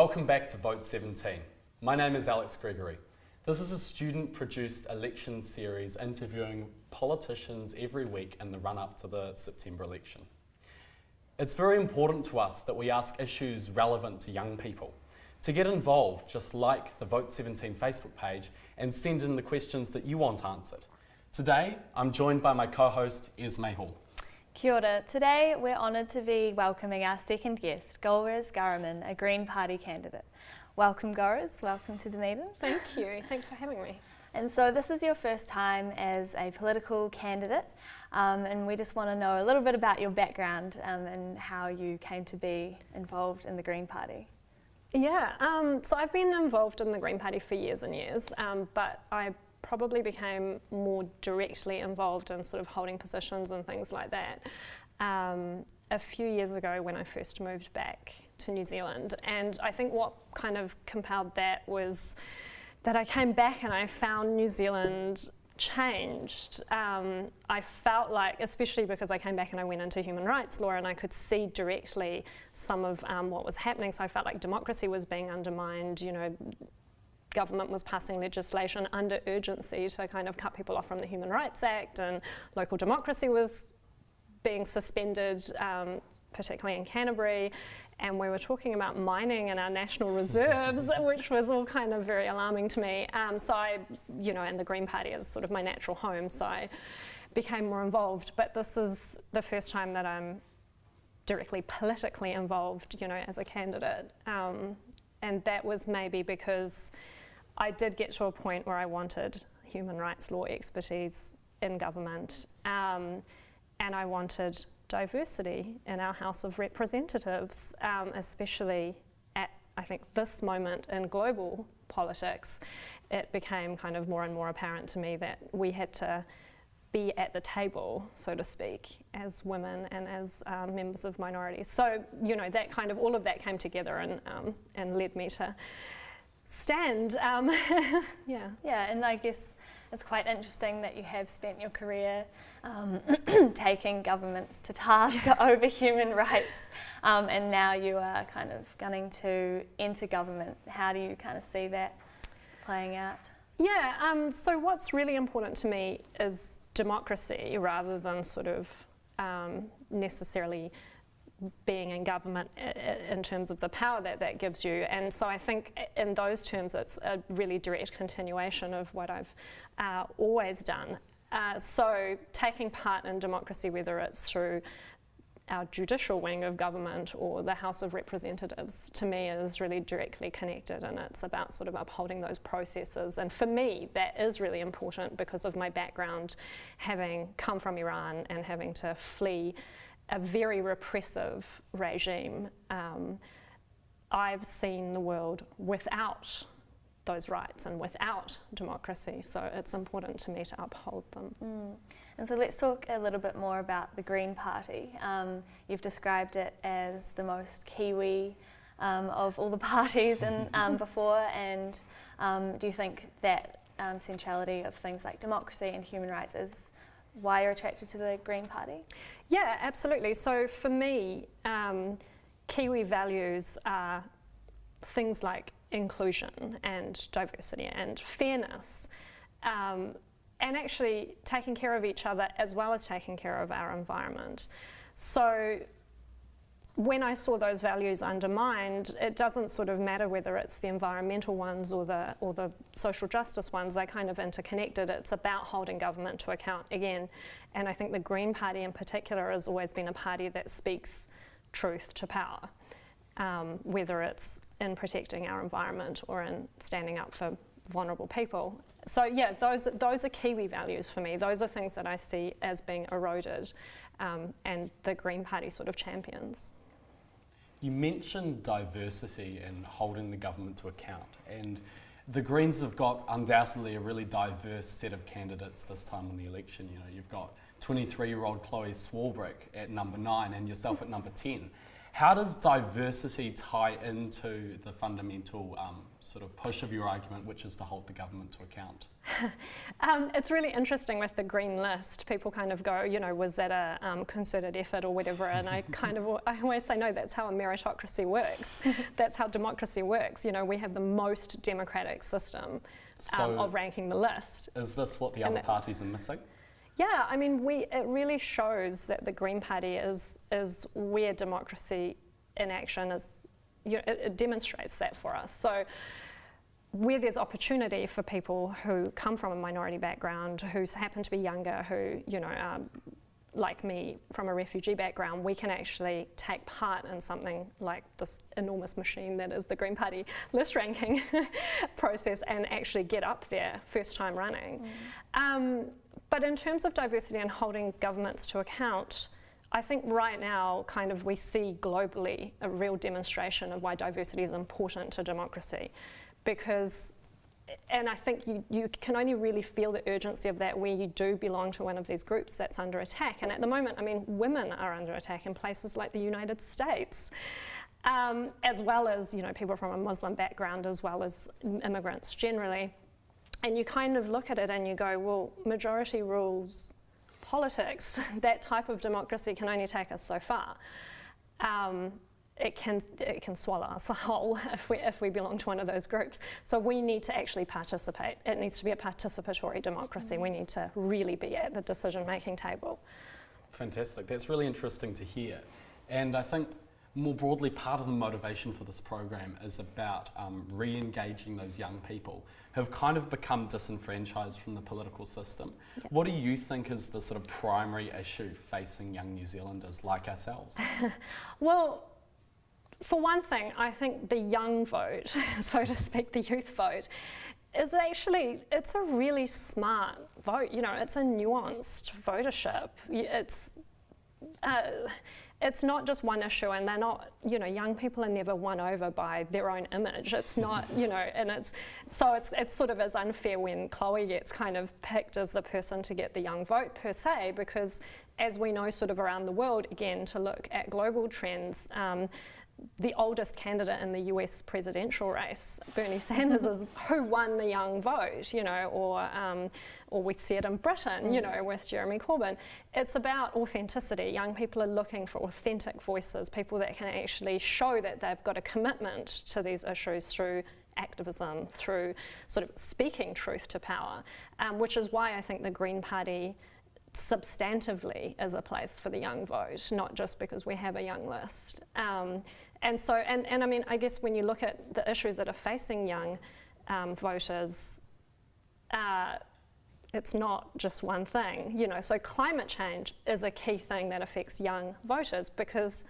Welcome back to Vote 17. My name is Alex Gregory. This is a student-produced election series interviewing politicians every week in the run-up to the September election. It's very important to us that we ask issues relevant to young people. To get involved, just like the Vote 17 Facebook page and send in the questions that you want answered. Today, I'm joined by my co-host, Esme Hall. Kia ora. Today we're honoured to be welcoming our second guest, Golriz Ghahraman, a Green Party candidate. Welcome Golriz, welcome to Dunedin. Thank you, thanks for having me. And so this is your first time as a political candidate, and we just want to know a little bit about your background and how you came to be involved in the Green Party. Yeah, so I've been involved in the Green Party for years and years, but I probably became more directly involved in sort of holding positions and things like that a few years ago when I first moved back to New Zealand. And I think what kind of compelled that was that I came back and I found New Zealand changed. I felt like, especially because I came back and I went into human rights law and I could see directly some of what was happening, so I felt like democracy was being undermined, you know, government was passing legislation under urgency to kind of cut people off from the Human Rights Act, and local democracy was being suspended, particularly in Canterbury, and we were talking about mining in our national reserves, which was all kind of very alarming to me. So I, you know, and the Green Party is sort of my natural home, so I became more involved. But this is the first time that I'm directly politically involved, you know, as a candidate. And that was maybe because I did get to a point where I wanted human rights law expertise in government, and I wanted diversity in our House of Representatives, especially at, I think, this moment in global politics. It became kind of more and more apparent to me that we had to be at the table, so to speak, as women and as members of minorities. So, you know, that kind of, all of that came together and led me to stand. Yeah, and I guess it's quite interesting that you have spent your career taking governments to task over human rights, and now you are kind of gunning to enter government. How do you kind of see that playing out? Yeah, so what's really important to me is democracy rather than sort of necessarily being in government in terms of the power that that gives you. And so I think in those terms it's a really direct continuation of what I've always done. So taking part in democracy, whether it's through our judicial wing of government or the House of Representatives, to me is really directly connected, and it's about sort of upholding those processes. And for me, that is really important because of my background, having come from Iran and having to flee a very repressive regime. I've seen the world without those rights and without democracy, so it's important to me to uphold them. And so let's talk a little bit more about the Green Party. You've described it as the most Kiwi of all the parties before, and do you think that centrality of things like democracy and human rights is why you're attracted to the Green Party? Yeah, absolutely. So for me, Kiwi values are things like inclusion and diversity and fairness, and actually taking care of each other as well as taking care of our environment. So when I saw those values undermined, it doesn't sort of matter whether it's the environmental ones or the social justice ones, they're kind of interconnected. It's about holding government to account again. And I think the Green Party in particular has always been a party that speaks truth to power, whether it's in protecting our environment or in standing up for vulnerable people. So yeah, those are Kiwi values for me. Those are things that I see as being eroded, and the Green Party sort of champions. You mentioned diversity and holding the government to account, and the Greens have got undoubtedly a really diverse set of candidates this time on the election. You know, you've got 23-year-old Chloe Swarbrick at number 9 and yourself at number 10. How does diversity tie into the fundamental sort of push of your argument, which is to hold the government to account? It's really interesting with the Green List. People kind of go, was that a concerted effort or whatever? And I always say, no, that's how a meritocracy works. That's how democracy works. We have the most democratic system of ranking the list. Is this what the other parties are missing? Yeah, I mean, it really shows that the Green Party is where democracy in action is. It demonstrates that for us. So where there's opportunity for people who come from a minority background, who happen to be younger, who are like me from a refugee background, we can actually take part in something like this enormous machine that is the Green Party list ranking process and actually get up there first time running. But in terms of diversity and holding governments to account, I think right now kind of we see globally a real demonstration of why diversity is important to democracy. And I think you can only really feel the urgency of that where you do belong to one of these groups that's under attack. And at the moment, I mean, women are under attack in places like the United States, as well as people from a Muslim background, as well as immigrants generally. And you kind of look at it and you go, well, majority rules politics. That type of democracy can only take us so far. It can swallow us whole if we belong to one of those groups. So we need to actually participate. It needs to be a participatory democracy. We need to really be at the decision-making table. Fantastic. That's really interesting to hear. And I think more broadly, part of the motivation for this program is about re-engaging those young people who have kind of become disenfranchised from the political system. Yep. What do you think is the sort of primary issue facing young New Zealanders like ourselves? Well, for one thing, I think the young vote, so to speak, the youth vote, is actually, it's a really smart vote. It's a nuanced votership. It's not just one issue, and they're not, young people are never won over by their own image. It's not, and it's sort of as unfair when Chloe gets kind of picked as the person to get the young vote per se, because as we know sort of around the world, again, to look at global trends, the oldest candidate in the US presidential race, Bernie Sanders, is who won the young vote, or we see it in Britain, with Jeremy Corbyn. It's about authenticity. Young people are looking for authentic voices, people that can actually show that they've got a commitment to these issues through activism, through sort of speaking truth to power, which is why I think the Green Party substantively is a place for the young vote, not just because we have a young list. And I mean, I guess when you look at the issues that are facing young voters, it's not just one thing, so climate change is a key thing that affects young voters because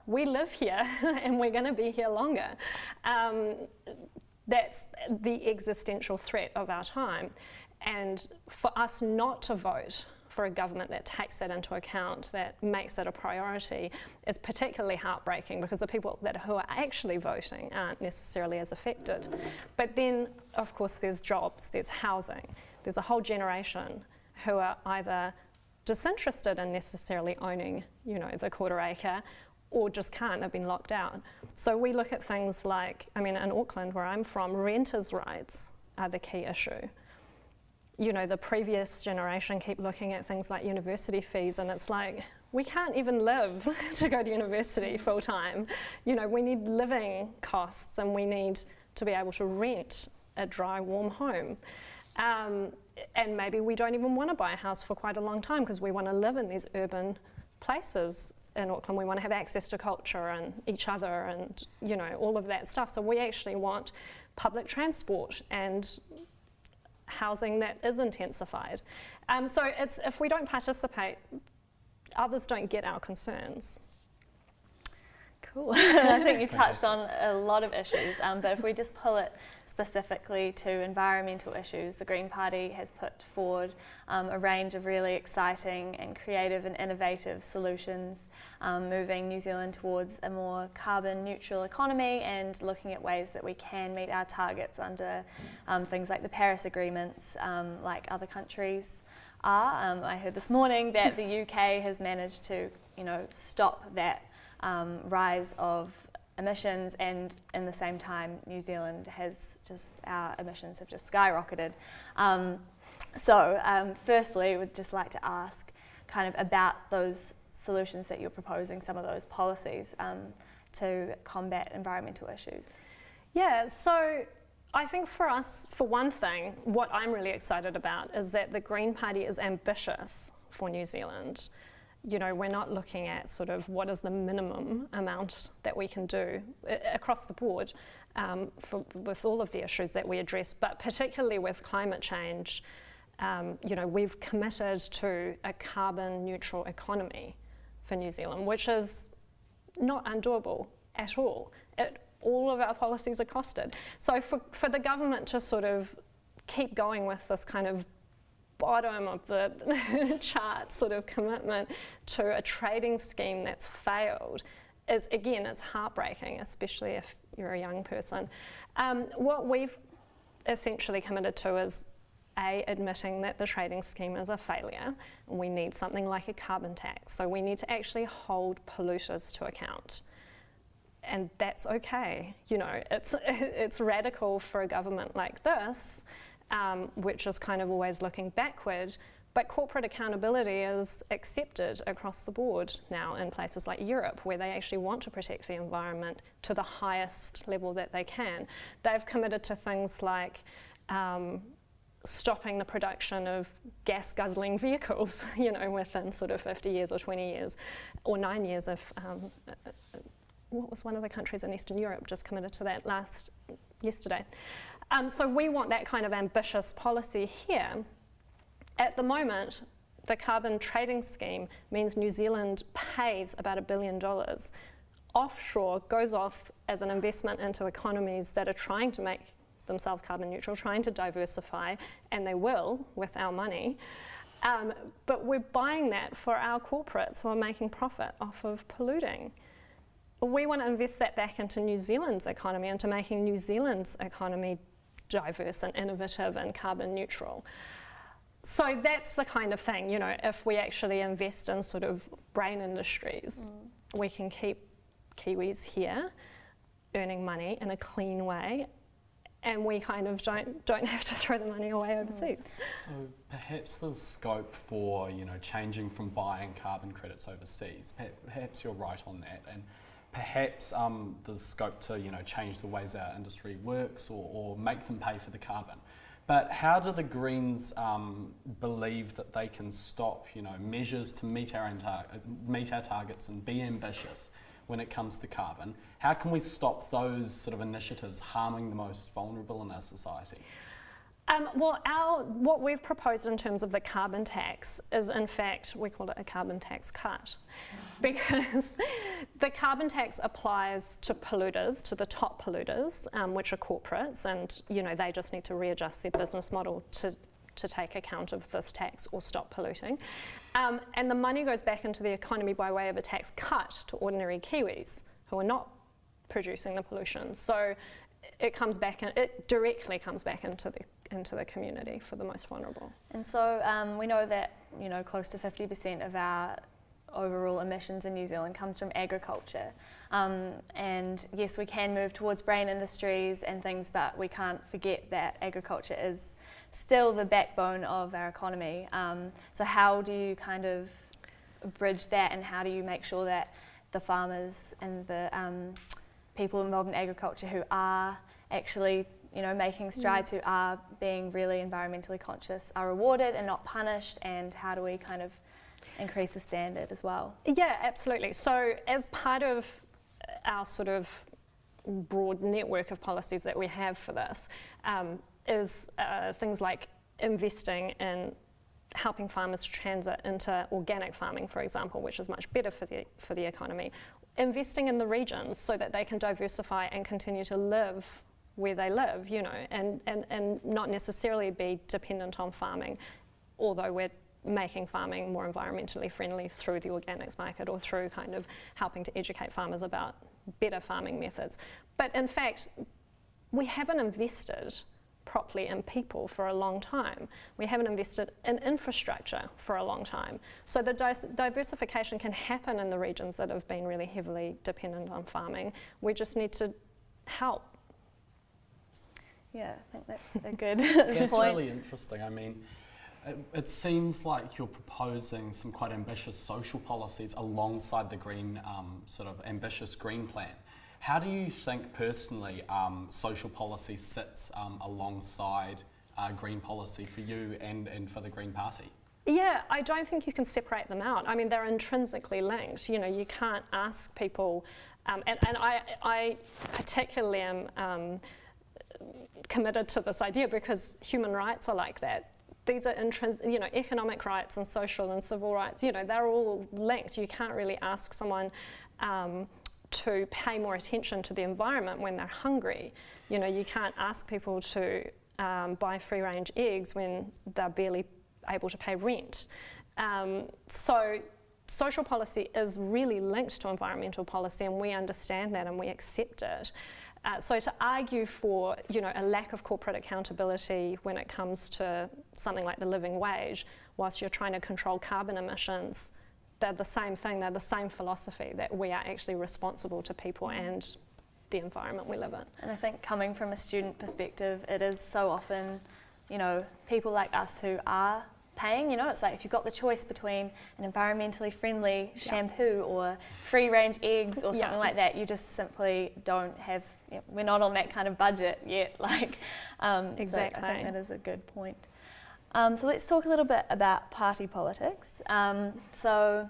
we live here and we're going to be here longer. That's the existential threat of our time. And for us not to vote for a government that takes that into account, that makes it a priority, is particularly heartbreaking because the people who are actually voting aren't necessarily as affected. But then, of course, there's jobs, there's housing, there's a whole generation who are either disinterested in necessarily owning, the quarter acre, or just can't, they've been locked out. So we look at things like, in Auckland, where I'm from, renters' rights are the key issue. The previous generation keep looking at things like university fees, and it's like, we can't even live to go to university full time. We need living costs, and we need to be able to rent a dry, warm home. And maybe we don't even want to buy a house for quite a long time because we want to live in these urban places in Auckland. We want to have access to culture and each other and, all of that stuff. So we actually want public transport and housing that is intensified. So if we don't participate, others don't get our concerns. Cool. I think you've touched on a lot of issues, but if we just pull it specifically to environmental issues, the Green Party has put forward a range of really exciting and creative and innovative solutions, moving New Zealand towards a more carbon neutral economy and looking at ways that we can meet our targets under things like the Paris agreements, like other countries are. I heard this morning that the UK has managed to, stop that rise of emissions, and in the same time New Zealand has just, our emissions have just skyrocketed. Firstly, we'd just like to ask kind of about those solutions that you're proposing, some of those policies to combat environmental issues. Yeah, so I think for us, for one thing, what I'm really excited about is that the Green Party is ambitious for New Zealand. You know, we're not looking at sort of what is the minimum amount that we can do across the board with all of the issues that we address, but particularly with climate change. You know, we've committed to a carbon neutral economy for New Zealand, which is not undoable at all. All of our policies are costed. So for the government to sort of keep going with this kind of bottom of the chart sort of commitment to a trading scheme that's failed is, again, it's heartbreaking, especially if you're a young person. What we've essentially committed to is admitting that the trading scheme is a failure, and we need something like a carbon tax. So we need to actually hold polluters to account. And that's okay. You know, it's radical for a government like this, which is kind of always looking backward, but corporate accountability is accepted across the board now in places like Europe, where they actually want to protect the environment to the highest level that they can. They've committed to things like stopping the production of gas-guzzling vehicles, you know, within sort of 50 years or 20 years, or 9 years if, what was one of the countries in Eastern Europe just committed to that yesterday. So we want that kind of ambitious policy here. At the moment, the carbon trading scheme means New Zealand pays about $1 billion offshore, goes off as an investment into economies that are trying to make themselves carbon neutral, trying to diversify, and they will with our money. But we're buying that for our corporates who are making profit off of polluting. We want to invest that back into New Zealand's economy, into making New Zealand's economy diverse and innovative and carbon neutral. So that's the kind of thing, you know, if we actually invest in sort of brain industries, we can keep Kiwis here earning money in a clean way, and we kind of don't have to throw the money away overseas. So perhaps there's scope for, you know, changing from buying carbon credits overseas. Perhaps you're right on that, and perhaps there's scope to, you know, change the ways our industry works or make them pay for the carbon. But how do the Greens believe that they can stop, you know, measures to meet our targets and be ambitious when it comes to carbon? How can we stop those sort of initiatives harming the most vulnerable in our society? What we've proposed in terms of the carbon tax is, in fact, we call it a carbon tax cut, because the carbon tax applies to polluters, to the top polluters, which are corporates, and you know they just need to readjust their business model to take account of this tax or stop polluting. And the money goes back into the economy by way of a tax cut to ordinary Kiwis who are not producing the pollution. So it comes back, it directly comes back into the community for the most vulnerable. And so we know that, you know, close to 50% of our overall emissions in New Zealand comes from agriculture. And yes, we can move towards brain industries and things, but we can't forget that agriculture is still the backbone of our economy. So how do you kind of bridge that, and how do you make sure that the farmers and the people involved in agriculture who are actually, you know, making strides, who are being really environmentally conscious, are rewarded and not punished, and how do we kind of increase the standard as well? Yeah, absolutely. So as part of our sort of broad network of policies that we have for this is things like investing in helping farmers transit into organic farming, for example, which is much better for the economy. Investing in the regions so that they can diversify and continue to live where they live, you know, and not necessarily be dependent on farming, although we're making farming more environmentally friendly through the organics market or through kind of helping to educate farmers about better farming methods. But in fact, we haven't invested properly in people for a long time. We haven't invested in infrastructure for a long time. So the diversification can happen in the regions that have been really heavily dependent on farming. We just need to help. Yeah, I think that's a good It's point. really interesting. I mean, it seems like you're proposing some quite ambitious social policies alongside the green, sort of ambitious green plan. How do you think personally social policy sits alongside green policy for you and for the Green Party? Yeah, I don't think you can separate them out. I mean, they're intrinsically linked. You know, you can't ask people, and I particularly am committed to this idea because human rights are like that. These are economic rights and social and civil rights, they're all linked. You can't really ask someone to pay more attention to the environment when they're hungry. You can't ask people to buy free-range eggs when they're barely able to pay rent. So social policy is really linked to environmental policy, and we understand that and we accept it. So to argue for, a lack of corporate accountability when it comes to something like the living wage, whilst you're trying to control carbon emissions, they're the same thing, they're the same philosophy, that we are actually responsible to people and the environment we live in. And I think coming from a student perspective, it is so often, people like us who are paying, it's like if you've got the choice between an environmentally friendly shampoo or free-range eggs or something like that, you just simply don't have, we're not on that kind of budget yet. Exactly. So I think that is a good point. So let's talk a little bit about party politics. So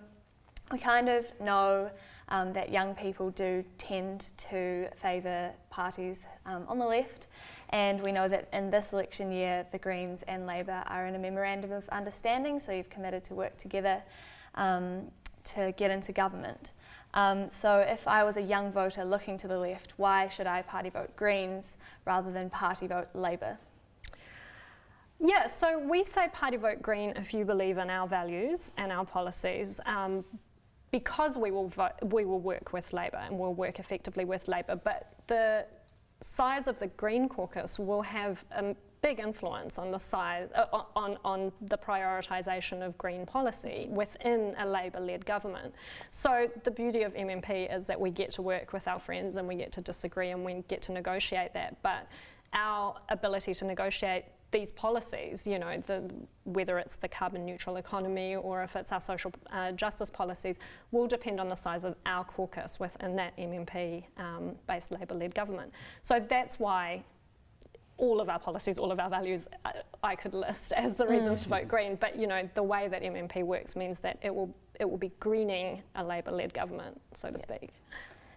we kind of know that young people do tend to favour parties on the left, and we know that in this election year the Greens and Labour are in a memorandum of understanding, so you've committed to work together to get into government. So if I was a young voter looking to the left, why should I party vote Greens rather than party vote Labour? Yeah, so we say party vote Green if you believe in our values and our policies, because we will work with Labour and we'll work effectively with Labour. But the size of the Green caucus will have a big influence on the size on the prioritisation of green policy within a Labour-led government. So the beauty of MMP is that we get to work with our friends and we get to disagree and we get to negotiate that. But our ability to negotiate these policies, whether it's the carbon neutral economy or if it's our social justice policies, will depend on the size of our caucus within that MMP-based Labour-led government. So that's why all of our policies, all of our values, I could list as the reasons to vote Green. But the way that MMP works means that it will be greening a Labour-led government, so to speak.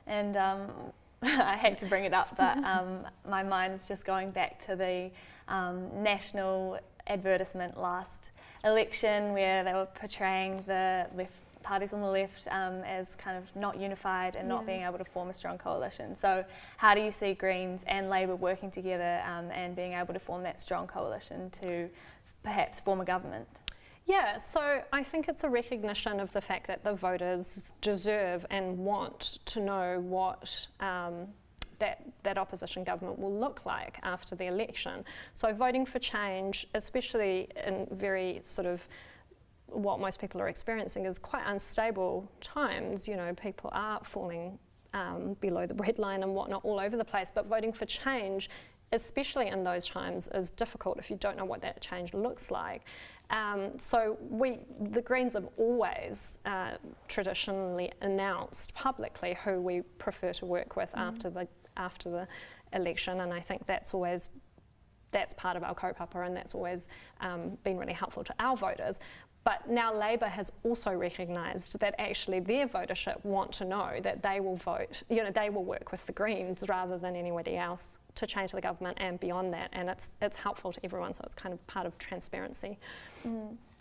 And I hate to bring it up, but my mind's just going back to the national advertisement last election where they were portraying the left parties on the left as kind of not unified and not being able to form a strong coalition. So how do you see Greens and Labour working together and being able to form that strong coalition to perhaps form a government? Yeah, so I think it's a recognition of the fact that the voters deserve and want to know what that opposition government will look like after the election. So voting for change, especially in very sort of what most people are experiencing is quite unstable times. People are falling below the breadline and whatnot all over the place, but voting for change, especially in those times, is difficult if you don't know what that change looks like. So the Greens have always traditionally announced publicly who we prefer to work with after the election, and I think that's part of our kaupapa, and that's always been really helpful to our voters. But now Labour has also recognised that actually their votership want to know that they will vote, they will work with the Greens rather than anybody else to change the government and beyond that, and it's helpful to everyone, so it's kind of part of transparency.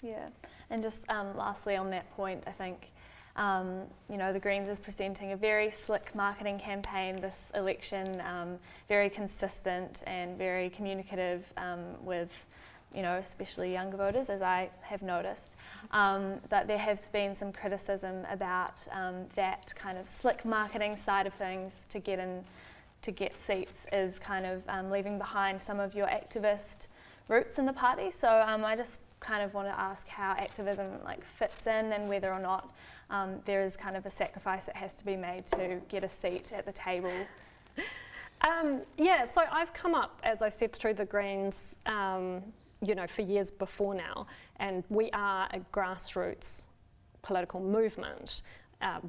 Yeah, and just lastly on that point, I think the Greens is presenting a very slick marketing campaign this election, very consistent and very communicative with especially younger voters, as I have noticed. But there has been some criticism about that kind of slick marketing side of things to get in to get seats is kind of leaving behind some of your activist roots in the party. So I just kind of want to ask how activism like fits in, and whether or not there is kind of a sacrifice that has to be made to get a seat at the table. Yeah, so I've come up, as I said, through the Greens, you know, for years before now, and we are a grassroots political movement.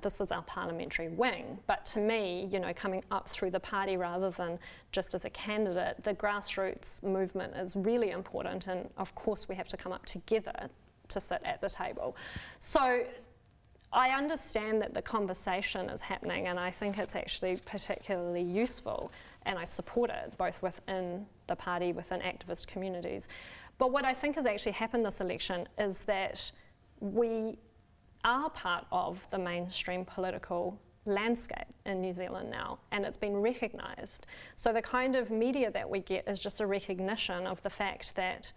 This is our parliamentary wing, but to me, you know, coming up through the party rather than just as a candidate, the grassroots movement is really important, and of course we have to come up together to sit at the table. So I understand that the conversation is happening, and I think it's actually particularly useful, and I support it both within the party, within activist communities. But what I think has actually happened this election is that we are part of the mainstream political landscape in New Zealand now, and it's been recognised. So the kind of media that we get is just a recognition of the fact that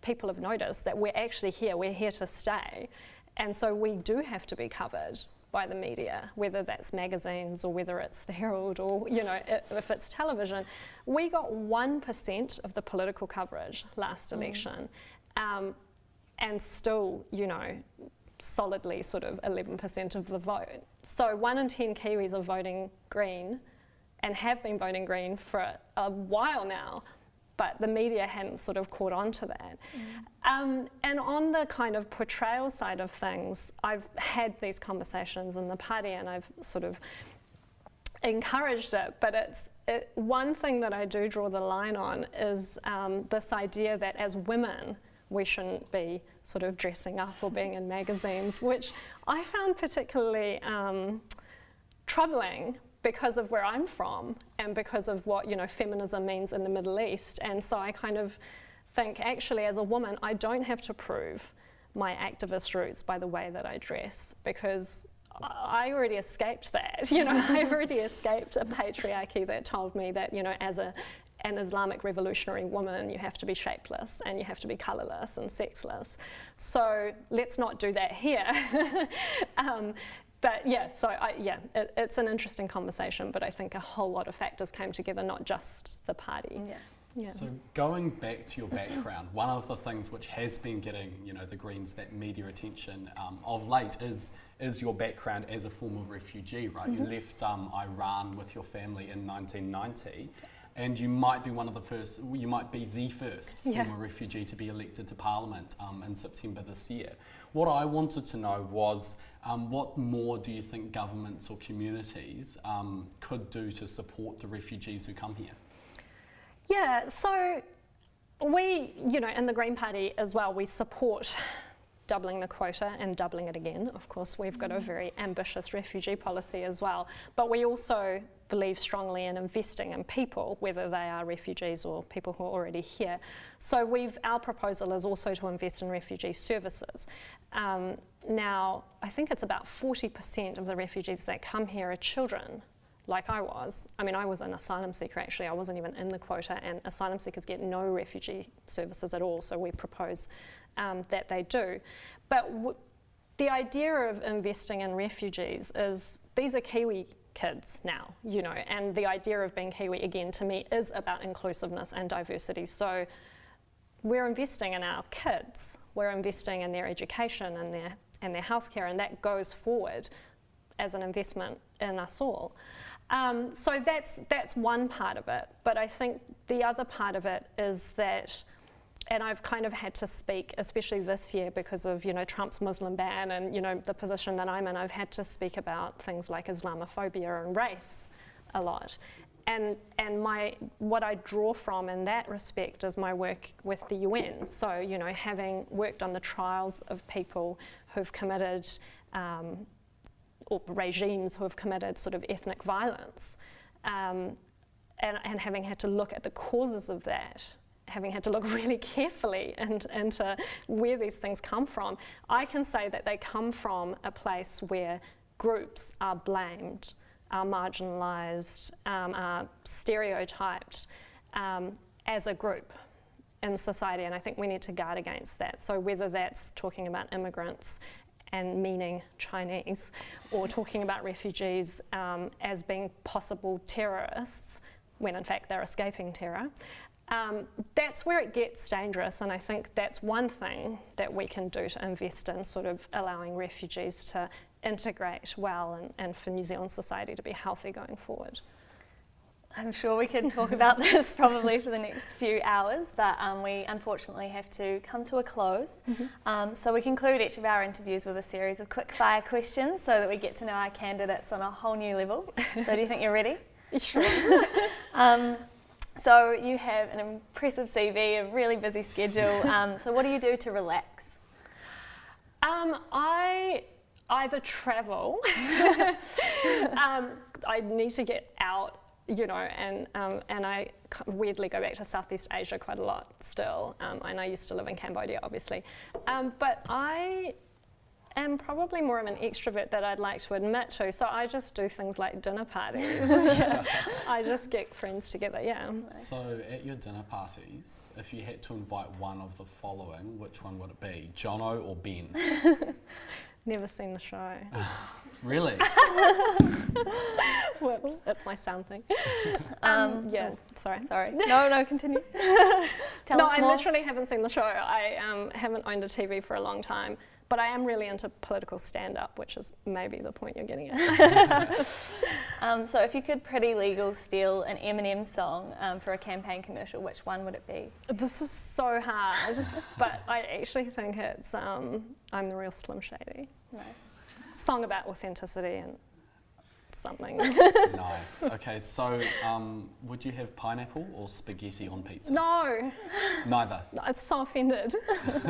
people have noticed that we're actually here, we're here to stay, and so we do have to be covered by the media, whether that's magazines or whether it's the Herald or, you know, if it's television. We got 1% of the political coverage last election, and still, you know, solidly sort of 11% of the vote. So 1 in 10 Kiwis are voting Green and have been voting Green for a while now, but the media hadn't sort of caught on to that. And on the kind of portrayal side of things, I've had these conversations in the party and I've sort of encouraged it, but one thing that I do draw the line on is this idea that as women, we shouldn't be sort of dressing up or being in magazines, which I found particularly troubling because of where I'm from and because of what, you know, feminism means in the Middle East. And so I kind of think, actually, as a woman, I don't have to prove my activist roots by the way that I dress, because I already escaped that. You know, I already escaped a patriarchy that told me that, you know, as an Islamic revolutionary woman, you have to be shapeless and you have to be colourless and sexless. So let's not do that here. But yeah, so it's an interesting conversation, but I think a whole lot of factors came together, not just the party. Yeah. So going back to your background, one of the things which has been getting, you know, the Greens that media attention of late is your background as a former refugee, right? You left Iran with your family in 1990. And you might be you might be the first former refugee to be elected to Parliament in September this year. What I wanted to know was, what more do you think governments or communities could do to support the refugees who come here? Yeah, so we, you know, in the Green Party as well, we support doubling the quota and doubling it again. Of course, we've got a very ambitious refugee policy as well, but we also believe strongly in investing in people, whether they are refugees or people who are already here. So our proposal is also to invest in refugee services. Now, I think it's about 40% of the refugees that come here are children, like I was. I mean, I was an asylum seeker actually, I wasn't even in the quota, and asylum seekers get no refugee services at all, so we propose that they do. But the idea of investing in refugees is, these are Kiwi kids now, you know, and the idea of being Kiwi, again, to me, is about inclusiveness and diversity. So we're investing in our kids, we're investing in their education and their healthcare, and that goes forward as an investment in us all. So that's one part of it, but I think the other part of it is that, and I've kind of had to speak, especially this year because of, you know, Trump's Muslim ban and, you know, the position that I'm in, I've had to speak about things like Islamophobia and race a lot. And what I draw from in that respect is my work with the UN. So, you know, having worked on the trials of people who've committed, or regimes who have committed sort of ethnic violence, and having had to look at the causes of that, having had to look really carefully into where these things come from, I can say that they come from a place where groups are blamed, are marginalised, are stereotyped as a group in society, and I think we need to guard against that. So whether that's talking about immigrants and meaning Chinese, or talking about refugees as being possible terrorists, when in fact they're escaping terror, that's where it gets dangerous, and I think that's one thing that we can do to invest in sort of allowing refugees to integrate well and for New Zealand society to be healthy going forward. I'm sure we could talk about this probably for the next few hours, but we unfortunately have to come to a close. So we conclude each of our interviews with a series of quick fire questions so that we get to know our candidates on a whole new level. So do you think you're ready? Sure. So you have an impressive CV, a really busy schedule. So what do you do to relax? I either travel, I need to get out, you know, and I weirdly go back to Southeast Asia quite a lot still, and I used to live in Cambodia, obviously. But I am probably more of an extrovert that I'd like to admit to, so I just do things like dinner parties. I just get friends together, So at your dinner parties, if you had to invite one of the following, which one would it be? Jono or Ben? Never seen the show. Really? Whoops, that's my sound thing. Sorry. No, continue. Tell No, us I more. literally haven't seen the show. I haven't owned a TV for a long time, but I am really into political stand-up, which is maybe the point you're getting at. So if you could pretty legal steal an Eminem song for a campaign commercial, which one would it be? This is so hard, but I actually think it's I'm the Real Slim Shady. Nice. Song about authenticity and something. Nice. Okay, so would you have pineapple or spaghetti on pizza? No. Neither. I'm so offended.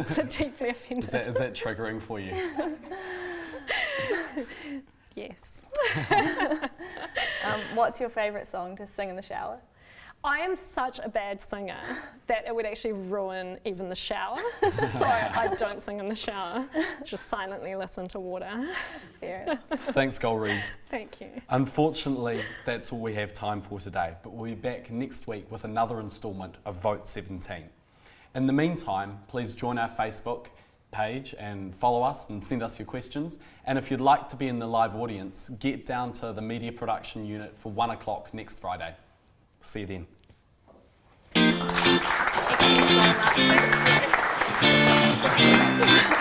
So deeply offended. Is that triggering for you? Yes. What's your favourite song to sing in the shower? I am such a bad singer that it would actually ruin even the shower. So I don't sing in the shower, just silently listen to water. Fair. Thanks, Golriz. Thank you. Unfortunately, that's all we have time for today, but we'll be back next week with another instalment of Vote 17. In the meantime, please join our Facebook page and follow us and send us your questions. And if you'd like to be in the live audience, get down to the media production unit for 1 o'clock next Friday. See you then. Thank you so much.